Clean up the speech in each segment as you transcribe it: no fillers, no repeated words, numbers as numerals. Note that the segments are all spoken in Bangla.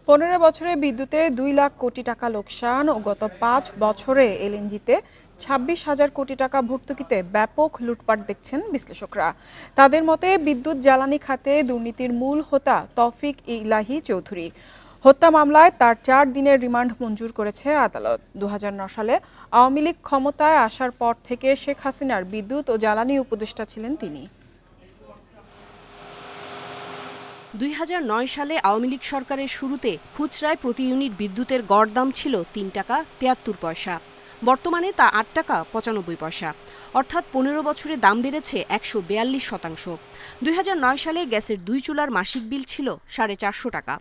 15 বছরে বিদ্যুতে 2 লাখ কোটি টাকা লোকসান ও গত 5 বছরে এলএনজিতে 26,000 কোটি টাকা ভর্তুকিতে ব্যাপক লুটপাট দেখছেন বিশ্লেষকরা। তাদের মতে বিদ্যুৎ জ্বালানি খাতে দুর্নীতির মূল হোতা তৌফিক ইলাহি চৌধুরী। হত্যা মামলায় তার 4 দিনের রিমান্ড মঞ্জুর করেছে আদালত। 2009 সালে আওয়ামী লীগ ক্ষমতায় আসার পর থেকে শেখ হাসিনার বিদ্যুৎ ও জ্বালানি উপদেষ্টা ছিলেন তিনি। 2009 সালে আওয়ামী লীগ সরকারের শুরুতে খুচরায় প্রতি ইউনিট বিদ্যুতের গড় দাম ছিল 3 টাকা 73 পয়সা। বর্তমানে তা 8 টাকা 95 পয়সা, অর্থাৎ 15 বছরে দাম বেড়েছে 142%। 2009 সালে গ্যাসের 2 চুলার মাসিক বিল ছিল 450 টাকা,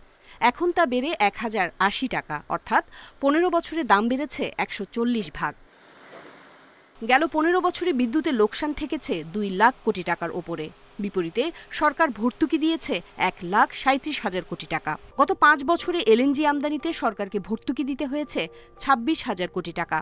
এখন তা বেড়ে 1080 টাকা, অর্থাৎ 15 বছরে দাম বেড়েছে 140 ভাগ। গেল 15 বছরে বিদ্যুতের লোকসান ঠেকেছে 2 লাখ কোটি টাকার ওপরে। বিপরীতে সরকার ভর্তুকি দিয়েছে 1,37,000 কোটি টাকা। গত 5 বছরে এলএনজি আমদানিতে সরকারকে ভর্তুকি দিতে হয়েছে 26,000 কোটি টাকা।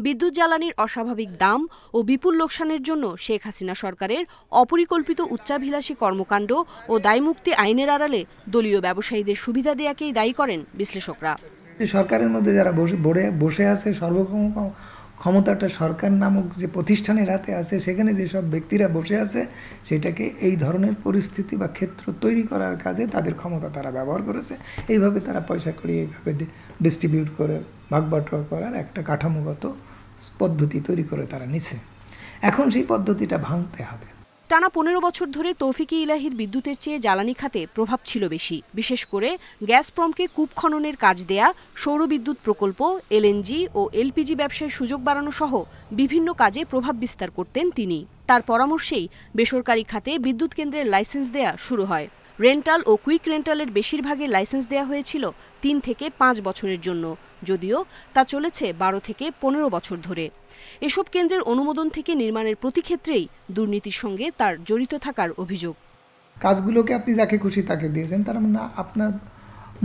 বিদ্যুৎ জ্বালানির অস্বাভাবিক দাম ও বিপুল লোকসানের জন্য শেখ হাসিনা সরকারের অপরিকল্পিত উচ্চাভিলাষী কর্মকাণ্ড ও দায়মুক্তি আইনের আড়ালে দলীয় ব্যবসায়ীদের সুবিধা দেয়াকেই দায়ী করেন বিশ্লেষকরা। সরকারের মধ্যে যারা বসে আছে, ক্ষমতাটা সরকার নামক যে প্রতিষ্ঠানের হাতে আছে, সেখানে যেসব ব্যক্তিরা বসে আছে, সেটাকে এই ধরনের পরিস্থিতি বা ক্ষেত্র তৈরি করার কাজে তাদের ক্ষমতা তারা ব্যবহার করেছে। এইভাবে তারা পয়সা করি এইভাবে ডিস্ট্রিবিউট করে ভাগ-বাটোয়ারা করার একটা কাঠামোগত পদ্ধতি তৈরি করে তারা নিছে। এখন সেই পদ্ধতিটা ভাঙতে হবে। টানা 15 বছর ধরে তৌফিক ইলাহির বিদ্যুতের চেয়ে জ্বালানি খাতে প্রভাব ছিল বেশি। বিশেষ করে গ্যাসপ্রমকে কূপ খননের কাজ দেয়া, সৌরবিদ্যুৎ প্রকল্প, এলএনজি ও এলপিজি ব্যবসায় সুযোগ বাড়ানো সহ বিভিন্ন কাজে প্রভাব বিস্তার করতেন তিনি। তার পরামর্শেই বেসরকারি খাতে বিদ্যুৎ কেন্দ্রের লাইসেন্স দেয়া শুরু হয়। রেন্টাল ও কুইক রেন্টালের বেশিরভাগের লাইসেন্স দেয়া হয়েছিল 3 থেকে 5 বছরের জন্য, যদিও তা চলেছে 12 থেকে 15 বছর ধরে। এসব কেন্দ্রের অনুমোদন থেকে নির্মাণের প্রতি ক্ষেত্রেই দুর্নীতির সঙ্গে তার জড়িত থাকার অভিযোগ। কাজগুলোকে আপনি যাকে খুশি তাকে দিয়েছেন, তার মানে আপনার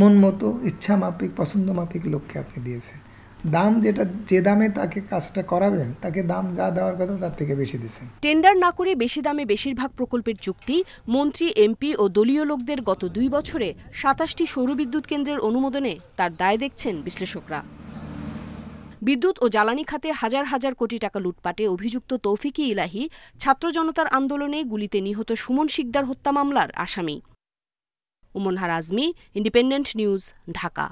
মন মতো ইচ্ছা মাফিক পছন্দ মাফিক লোককে আপনি দিয়েছেন। দাম যে দামে তাকে কাজটা করাবেন, তাকে দাম যা দেওয়ার কথা তার থেকে বেশি দিয়েছেন। টেন্ডার না করে বেশি দামে বেশিরভাগ প্রকল্পের চুক্তি, মন্ত্রী, এমপি ও দলীয় লোকদের গত 2 বছরে 27টি সৌরবিদ্যুৎ কেন্দ্রের অনুমোদনে তার দায় দেখছেন বিশ্লেষকরা। বিদ্যুৎ ও জ্বালানি খাতে হাজার হাজার কোটি টাকা লুটপাটে অভিযুক্ত তৌফিক ইলাহি ছাত্র জনতার আন্দোলনে গুলিতে নিহত সুমন শিকদার হত্যা মামলার আসামি। উমনহার আজমি, ইন্ডিপেন্ডেন্ট নিউজ, ঢাকা।